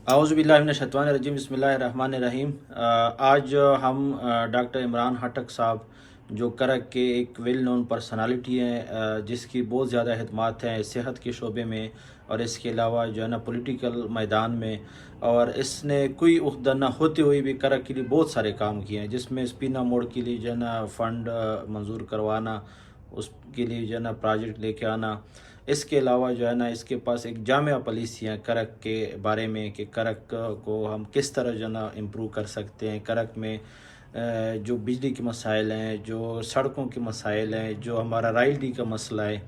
اعوذ باللہ من الشیطان الرجیم، بسم اللہ الرحمن الرحیم۔ آج ہم ڈاکٹر عمران خٹک صاحب جو کرک کے ایک ویل نون پرسنالٹی ہیں، جس کی بہت زیادہ خدمات ہیں صحت کے شعبے میں اور اس کے علاوہ جو ہے نا پولیٹیکل میدان میں، اور اس نے کوئی عہدہ نہ ہوتے ہوئے بھی کرک کے لیے بہت سارے کام کیے ہیں، جس میں اسپینا موڑ کے لیے جو ہے نا فنڈ منظور کروانا، اس کے لیے جو ہے نا پروجیکٹ لے کے آنا۔ اس کے علاوہ جو ہے نا اس کے پاس ایک جامع پالیسی ہے کرک کے بارے میں کہ کرک کو ہم کس طرح جو ہے نا امپروو کر سکتے ہیں۔ کرک میں جو بجلی کے مسائل ہیں، جو سڑکوں کے مسائل ہیں، جو ہمارا رائلٹی کا مسئلہ ہے،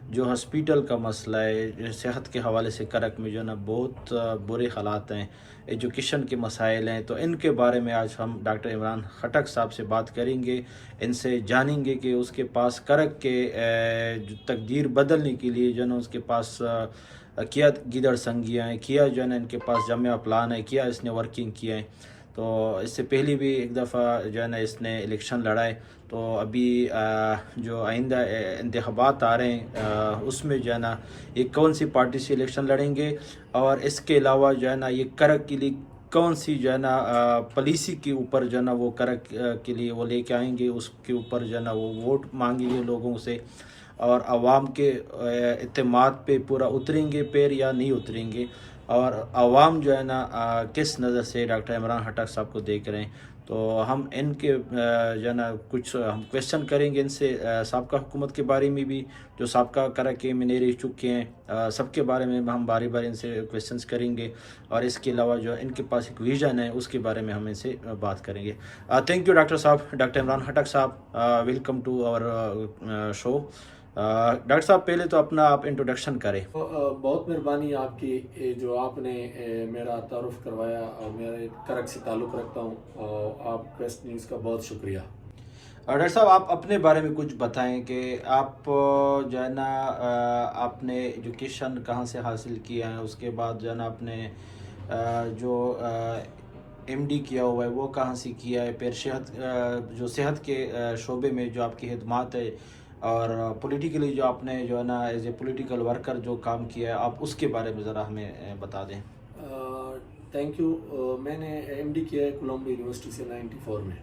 جو ہاسپیٹل کا مسئلہ ہے، صحت کے حوالے سے کرک میں جو ہے نا بہت برے حالات ہیں، ایجوکیشن کے مسائل ہیں، تو ان کے بارے میں آج ہم ڈاکٹر عمران خٹک صاحب سے بات کریں گے، ان سے جانیں گے کہ اس کے پاس کرک کے جو تقدیر بدلنے کے لیے جو ہے نا اس کے پاس کیا گیدڑ سنگیاں ہیں، کیا جو ہے نا ان کے پاس جامع پلان ہے، کیا اس نے ورکنگ کیا ہے۔ تو اس سے پہلے بھی ایک دفعہ جو ہے نا اس نے الیکشن لڑائے، تو ابھی جو آئندہ انتخابات آ رہے ہیں اس میں جو ہے نا یہ کون سی پارٹی سے الیکشن لڑیں گے، اور اس کے علاوہ جو ہے نا یہ کرک کے لیے کون سی جو ہے نا پالیسی کے اوپر جو ہے نا وہ کرک کے لیے وہ لے کے آئیں گے، اس کے اوپر جو ہے نا وہ ووٹ مانگیں گے لوگوں سے، اور عوام کے اعتماد پہ پورا اتریں گے پیر یا نہیں اتریں گے، اور عوام جو ہے نا کس نظر سے ڈاکٹر عمران خٹک صاحب کو دیکھ رہے ہیں۔ تو ہم ان کے جو ہے نا کچھ ہم کویشچن کریں گے ان سے، سابقہ حکومت کے بارے میں بھی، جو سابقہ کرک کے منیر رہ چکے ہیں، سب کے بارے میں ہم باری باری ان سے کویشچنس کریں گے، اور اس کے علاوہ جو ان کے پاس ایک ویژن ہے اس کے بارے میں ہم ان سے بات کریں گے۔ تھینک یو ڈاکٹر صاحب، ڈاکٹر عمران خٹک صاحب، welcome to our show. Doctor صاحب پہلے تو اپنا آپ انٹروڈکشن کریں۔ بہت مہربانی آپ کی، جو آپ نے میرا تعارف کروایا، اور میرے کرک سے تعلق رکھتا ہوں، اور آپ ویسٹ نیوز کا بہت شکریہ۔ ڈاکٹر صاحب آپ اپنے بارے میں کچھ بتائیں کہ آپ جو ہے نا آپ نے ایجوکیشن کہاں سے حاصل کیا ہے، اس کے بعد جو ہے نا آپ نے جو ایم ڈی کیا ہوا ہے وہ کہاں سے کیا ہے، پھر جو صحت کے شعبے میں جو آپ کی خدمات ہے، اور پولیٹیکلی جو آپ نے جو ہے نا ایز اے پولیٹیکل ورکر جو کام کیا ہے، آپ اس کے بارے میں ذرا ہمیں بتا دیں۔ Thank you. میں نے ایم ڈی کیا ہے کولمبو یونیورسٹی سے 94 میں،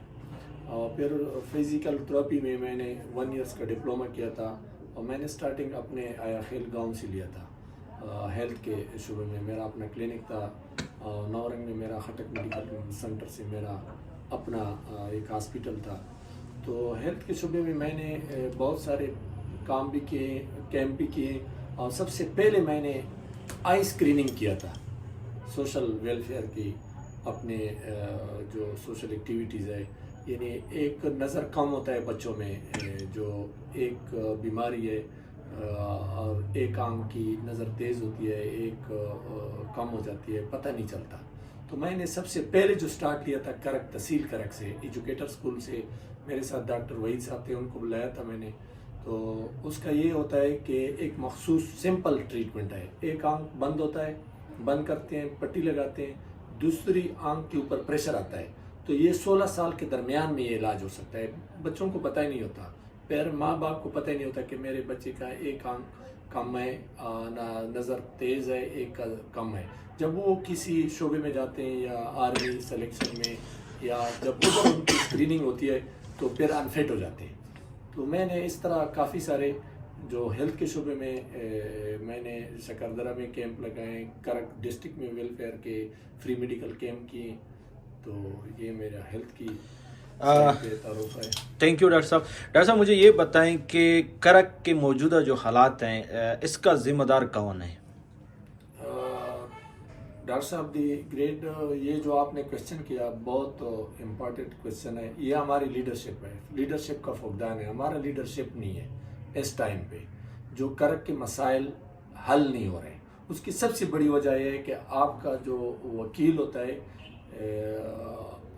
اور پھر فزیکل تھراپی میں نے 1 ایئرس کا ڈپلومہ کیا تھا، اور میں نے سٹارٹنگ اپنے آیا خیل گاؤں سے لیا تھا۔ ہیلتھ کے شعبے میں میرا اپنا کلینک تھا، نورنگ میں میرا خٹک میڈیکل سینٹر سے میرا اپنا ایک ہاسپٹل تھا۔ تو ہیلتھ کے شعبے میں نے بہت سارے کام بھی کیے، کیمپ بھی کیے، اور سب سے پہلے میں نے آئی اسکریننگ کیا تھا، سوشل ویلفیئر کی، اپنے جو سوشل ایکٹیویٹیز ہے، یعنی ایک نظر کم ہوتا ہے بچوں میں، جو ایک بیماری ہے، اور ایک آنکھ کی نظر تیز ہوتی ہے، ایک کم ہو جاتی ہے، پتہ نہیں چلتا۔ تو میں نے سب سے پہلے جو سٹارٹ کیا تھا کرک، تحصیل کرک سے، ایجوکیٹر اسکول سے، میرے ساتھ ڈاکٹر وحید صاحب تھے، ان کو بلایا تھا میں نے۔ تو اس کا یہ ہوتا ہے کہ ایک مخصوص سمپل ٹریٹمنٹ ہے، ایک آنکھ بند ہوتا ہے، بند کرتے ہیں، پٹی لگاتے ہیں، دوسری آنکھ کے اوپر پریشر آتا ہے، تو یہ 16 سال کے درمیان میں یہ علاج ہو سکتا ہے۔ بچوں کو پتہ ہی نہیں ہوتا، پھر ماں باپ کو پتہ ہی نہیں ہوتا کہ میرے بچے کا ایک آنکھ کم ہے، نظر تیز ہے، ایک کا کم ہے۔ جب وہ کسی شعبے میں جاتے ہیں، یا آرمی سلیکشن میں، یا جب ان کی اسکریننگ ہوتی ہے، تو پھر انفٹ ہو جاتے ہیں۔ تو میں نے اس طرح کافی سارے جو ہیلتھ کے شعبے میں نے شکردرہ میں کیمپ لگائے، کرک ڈسٹرکٹ میں ویلفیئر کے فری میڈیکل کیمپ کیے۔ تو یہ میرا ہیلتھ کی تعارف ہے۔ تھینک یو ڈاکٹر صاحب۔ ڈاکٹر صاحب مجھے یہ بتائیں کہ کرک کے موجودہ جو حالات ہیں اس کا ذمہ دار کون ہے؟ ڈاکٹر صاحب دی گریٹ، یہ جو آپ نے کویشچن کیا بہت امپورٹنٹ کویشچن ہے۔ یہ ہماری لیڈرشپ ہے، لیڈرشپ کا فقدان ہے، ہمارا لیڈرشپ نہیں ہے اس ٹائم پہ۔ جو کرک کے مسائل حل نہیں ہو رہے، اس کی سب سے بڑی وجہ یہ ہے کہ آپ کا جو وکیل ہوتا ہے،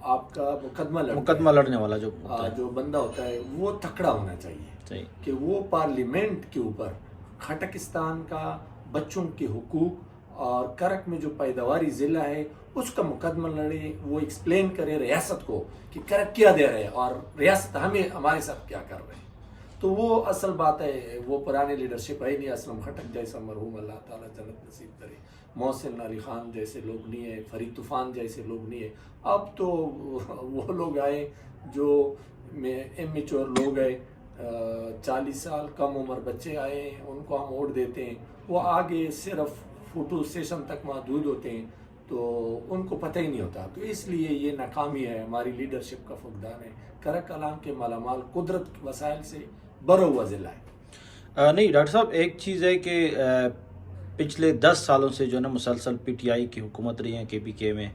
آپ کا مقدمہ لڑنے والا جو بندہ ہوتا ہے، وہ تکڑا ہونا چاہیے کہ وہ پارلیمنٹ کے اوپر خٹکستان کا بچوں کے حقوق اور کرک میں جو پیداواری ضلع ہے اس کا مقدمہ لڑے، وہ ایکسپلین کرے ریاست کو کہ کرک کیا دے رہے ہیں اور ریاست ہمارے ساتھ کیا کر رہے ہیں۔ تو وہ اصل بات ہے، وہ پرانے لیڈرشپ ہے نہیں. اسلم خٹک جیسا مرحوم اللہ تعالیٰ جنت نصیب کرے، محسن علی خان جیسے لوگ نہیں ہیں، فرید طوفان جیسے لوگ نہیں ہیں. اب تو وہ لوگ آئے جو امیچور لوگ ہیں، 40 سال کم عمر بچے آئے ہیں، ان کو ہم ووٹ دیتے ہیں، وہ آگے صرف فوٹو سیشن تک محدود ہوتے ہیں، تو ان کو پتہ ہی نہیں ہوتا. تو اس لیے یہ ناکامی ہے، ہماری لیڈرشپ کا فقدان ہے. کرک کلام کے مالا مال قدرت کے وسائل سے بھرا ہوا ضلع ہے. نہیں ڈاکٹر صاحب، ایک چیز ہے کہ پچھلے 10 سالوں سے جو ہے نا مسلسل پی ٹی آئی کی حکومت رہی ہے کے پی کے میں،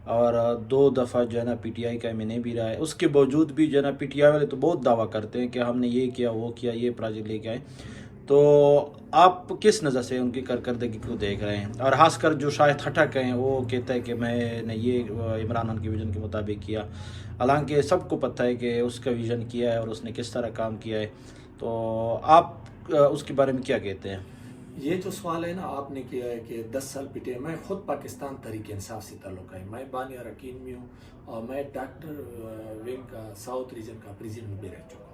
اور 2 دفعہ جو ہے نا پی ٹی آئی کا ایم این اے بھی رہا ہے. اس کے باوجود بھی جو ہے نا پی ٹی آئی والے تو بہت دعویٰ کرتے ہیں کہ ہم نے یہ کیا وہ کیا، یہ پروجیکٹ لے کے آئے. تو آپ کس نظر سے ان کی کارکردگی کو دیکھ رہے ہیں؟ اور خاص کر جو شاہد خٹک ہیں وہ کہتا ہے کہ میں نے یہ عمران خان کے ویژن کے مطابق کیا، حالانکہ سب کو پتہ ہے کہ اس کا ویژن کیا ہے اور اس نے کس طرح کام کیا ہے. تو آپ اس کے بارے میں کیا کہتے ہیں؟ یہ جو سوال ہے نا آپ نے کیا ہے کہ 10 سال پی ٹی آئی، میں خود پاکستان تحریک انصاف سے تعلق ہے، میں بانی اراکین میں ہوں، اور میں ڈاکٹر ونگ کا ساؤتھ ریجن کا پریزیڈنٹ بھی رہ چکا ہوں.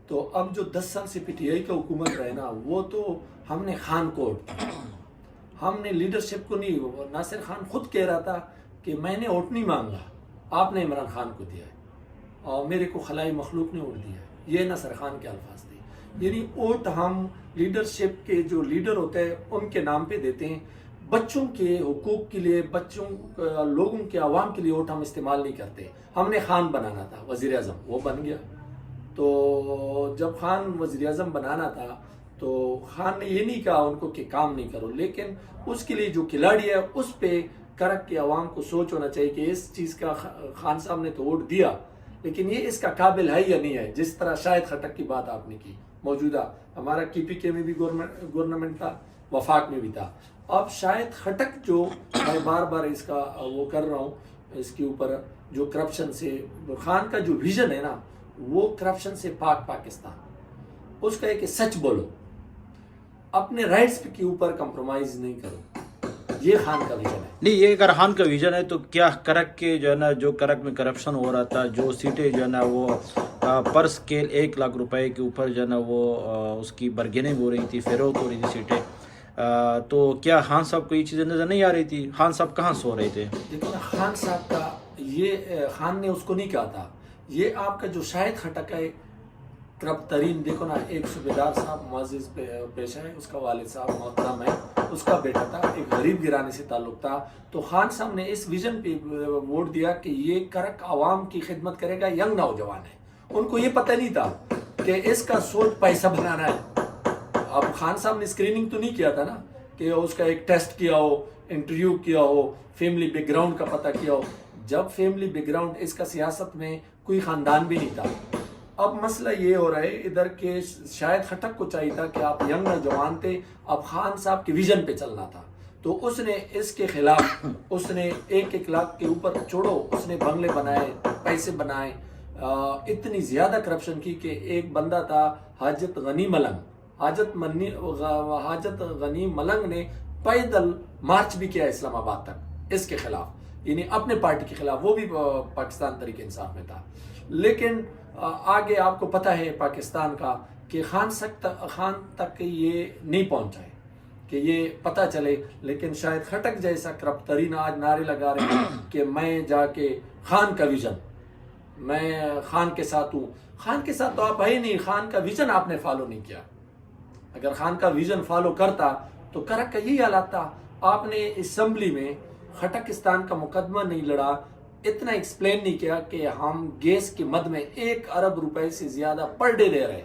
تو اب جو 10 سال سے پی ٹی آئی کا حکومت رہے نا، وہ تو ہم نے خان کو ووٹ دیا، ہم نے لیڈرشپ کو نہیں. ناصر خان خود کہہ رہا تھا کہ میں نے ووٹ نہیں مانگا، آپ نے عمران خان کو دیا ہے، اور میرے کو خلائی مخلوق نے ووٹ دیا ہے. یہ ناصر خان کے الفاظ تھے. یعنی ووٹ ہم لیڈرشپ کے جو لیڈر ہوتے ہیں ان کے نام پہ دیتے ہیں، بچوں کے حقوق کے لیے، بچوں لوگوں کے عوام کے لیے ووٹ ہم استعمال نہیں کرتے. ہم نے خان بنانا تھا وزیر اعظم، وہ بن گیا. تو جب خان وزیر اعظم بنانا تھا تو خان نے یہ نہیں کہا ان کو کہ کام نہیں کرو، لیکن اس کے لیے جو کھلاڑی ہے اس پہ کرک کے عوام کو سوچ ہونا چاہیے کہ اس چیز کا خان صاحب نے تو ووٹ دیا، لیکن یہ اس کا قابل ہے یا نہیں ہے. جس طرح شاہد خٹک کی بات آپ نے کی، موجودہ ہمارا کے پی کے میں بھی گورنمنٹ تھا، وفاق میں بھی تھا. اب شاہد خٹک جو میں بار بار اس کا وہ کر رہا ہوں، اس کے اوپر جو کرپشن سے، خان کا جو ویژن ہے نا وہ کرپشن سے پاک پاکستان، اس کا ہے کہ سچ بولو، اپنے رائٹس کے اوپر کمپرومائز نہیں کرو. یہ خان کا ویژن ہے. نہیں، یہ اگر خان کا ویژن ہے تو کیا کرک کے جو ہے نا، جو کرک میں کرپشن ہو رہا تھا، جو سیٹیں جو ہے نا وہ پر اسکیل 1 لاکھ روپے کے اوپر جو ہے نا وہ اس کی برگننگ ہو رہی تھی، فروخت ہو رہی تھی سیٹیں، تو کیا خان صاحب کو یہ چیزیں نظر نہیں آ رہی تھی؟ خان صاحب کہاں سو رہے تھے؟ دیکھو نا، خان صاحب کا یہ خان نے اس کو نہیں کہا تھا. یہ آپ کا جو شاہد خٹک ہے کرپٹ ترین، دیکھو نا، ایک صوبیدار صاحب معزز پیشہ ہے، اس کا والد صاحب محترم ہے، اس کا بیٹا تھا، ایک غریب گرانے سے تعلق تھا. تو خان صاحب نے اس ویژن پہ ووٹ دیا کہ یہ کرک عوام کی خدمت کرے گا. ینگ نوجوان ہے، ان کو یہ پتہ نہیں تھا کہ اس کا سوچ پیسہ بنانا ہے. اب خان صاحب نے اسکریننگ تو نہیں کیا تھا نا کہ اس کا ایک ٹیسٹ کیا ہو، انٹرویو کیا ہو، فیملی بیک گراؤنڈ کا پتہ کیا ہو. جب فیملی بیک گراؤنڈ اس کا سیاست میں کوئی خاندان بھی نہیں تھا. اب مسئلہ یہ ہو رہا ہے ادھر کے شاید خٹک کو چاہیے تھا کہ آپ ینگ نوجوان تھے، اب خان صاحب کے ویژن پہ چلنا تھا. تو اس نے اس کے خلاف، اس نے 1 لاکھ کے اوپر چھوڑو، اس نے بنگلے بنائے، پیسے بنائے، اتنی زیادہ کرپشن کی کہ ایک بندہ تھا حاجت غنی ملنگ، حاجت غنی ملنگ نے پیدل مارچ بھی کیا اسلام آباد تک اس کے خلاف، یعنی اپنے پارٹی کے خلاف. وہ بھی پاکستان تحریک انصاف میں تھا. لیکن آگے آپ کو پتہ ہے پاکستان کا کہ خان تک یہ نہیں پہنچا ہے کہ یہ پتہ چلے. لیکن شاید خٹک جیسا کرپٹ ترین آج نعرے لگا رہے ہیں کہ میں جا کے خان کا ویژن، میں خان کے ساتھ ہوں. خان کے ساتھ تو آپ ہے ہی نہیں، خان کا ویژن آپ نے فالو نہیں کیا. اگر خان کا ویژن فالو کرتا تو کرک کا یہی حالات تھا. آپ نے اسمبلی میں خٹکستان کا مقدمہ نہیں لڑا، اتنا ایکسپلین نہیں کیا کہ ہم گیس کی مد میں 1 ارب روپے سے زیادہ پر ڈے دے رہے.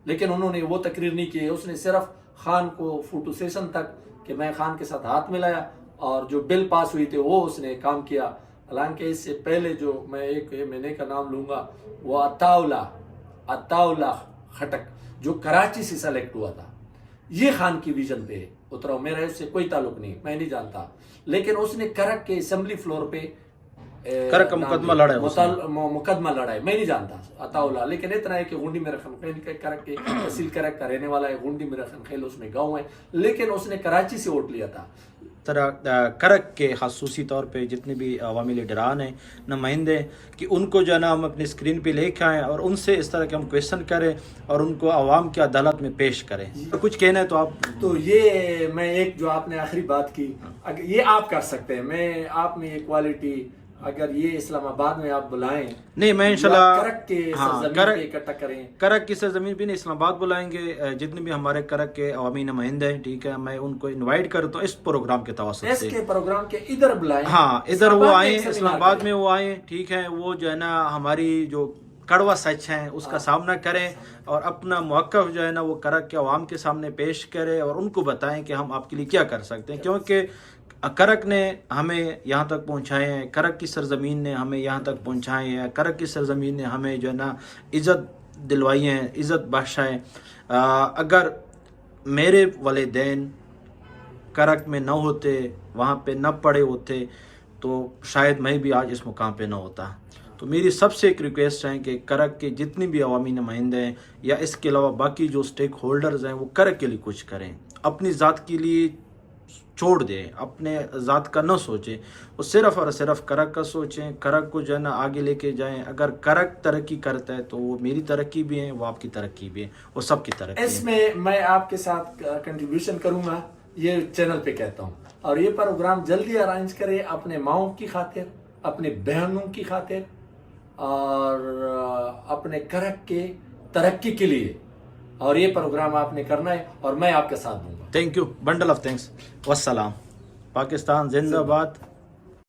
لیکن انہوں نے وہ تقریر نہیں کی. اس نے صرف خان کو فوٹو سیشن تک کہ میں خان کے ساتھ ہاتھ ملایا، اور جو بل پاس ہوئی تھی وہ اس نے کام کیا. حالانکہ اس سے پہلے جو میں ایک مہینے کا نام لوں گا، وہ عطاءاللہ خٹک جو کراچی سے سلیکٹ ہوا تھا، یہ خان کی ویژن پہ اترا. میرا اس سے کوئی تعلق نہیں، میں نہیں جانتا. لیکن اس نے کرک کے اسمبلی فلور پہ کرک کا مقدمہ لڑا ہے، مقدمہ لڑا ہے. میں نہیں جانتا عطاءاللہ، لیکن اتنا ہے کہ گونڈی میرا خنخیل کرک کے تحصیل کرک کا رہنے والا ہے. گونڈی میرا خنخیل اس میں گاؤں ہے، لیکن اس نے کراچی سے ووٹ لیا تھا. طرح کرک کے خصوصی طور پہ جتنے بھی عوامی لیڈران ہیں نمائندے کہ ان کو جو ہے نا ہم اپنی اسکرین پہ لے کے آئیں اور ان سے اس طرح کے ہم کویشچن کریں اور ان کو عوام کی عدالت میں پیش کریں. کچھ کہنا ہے تو آپ. تو یہ میں ایک جو آپ نے آخری بات کی یہ آپ کر سکتے ہیں. میں آپ میں یہ کوالٹی اگر یہ اسلام آباد میں آپ بلائیں نہیں میں انشاءاللہ کرک کے سرزمین پہ اکٹھا کریں. کرک کی سرزمین پہ نہیں اسلام آباد بلائیں گے. جتنے بھی ہمارے کرک کے عوامی نمائندے ہیں ٹھیک ہے میں ان کو انوائٹ کرتا ہوں اس پروگرام کے توسط اس سے. کے پروگرام کے ادھر بلائیں. ہاں ادھر وہ آئیں اسلام آباد میں وہ آئیں ٹھیک ہے. وہ جو ہے نا ہماری جو کڑوا سچ ہیں اس کا سامنا کریں اور اپنا موقف جو ہے نا وہ کرک کے عوام کے سامنے پیش کریں اور ان کو بتائیں کہ ہم آپ کے لیے کیا کر سکتے ہیں. کیونکہ کرک نے ہمیں یہاں تک پہنچائے ہیں, کرک کی سرزمین نے ہمیں یہاں تک پہنچائے ہیں, کرک کی سرزمین نے ہمیں جو ہے نا عزت دلوائی ہیں, عزت بخشائے. اگر میرے والدین کرک میں نہ ہوتے, وہاں پہ نہ پڑے ہوتے تو شاید میں بھی آج اس مقام پہ نہ ہوتا. تو میری سب سے ایک ریکویسٹ ہے کہ کرک کے جتنے بھی عوامی نمائندے ہیں یا اس کے علاوہ باقی جو سٹیک ہولڈرز ہیں وہ کرک کے لیے کچھ کریں, اپنی ذات کے لیے چھوڑ دیں, اپنے ذات کا نہ سوچیں, وہ صرف اور صرف کرک کا سوچیں, کرک کو جو ہے نا آگے لے کے جائیں. اگر کرک ترقی کرتا ہے تو وہ میری ترقی بھی ہے, وہ آپ کی ترقی بھی ہے, وہ سب کی ترقی ہے. اس میں آپ کے ساتھ کنٹریبیوشن کروں گا, یہ چینل پہ کہتا ہوں. اور یہ پروگرام جلدی ارائنج کرے اپنے ماؤں کی خاطر, اپنے بہنوں کی خاطر اور اپنے کرک کے ترقی کے لیے. اور یہ پروگرام آپ نے کرنا ہے اور میں آپ کے ساتھ دوں گا. Thank you, bundle of thanks. والسلام. پاکستان زندہ باد.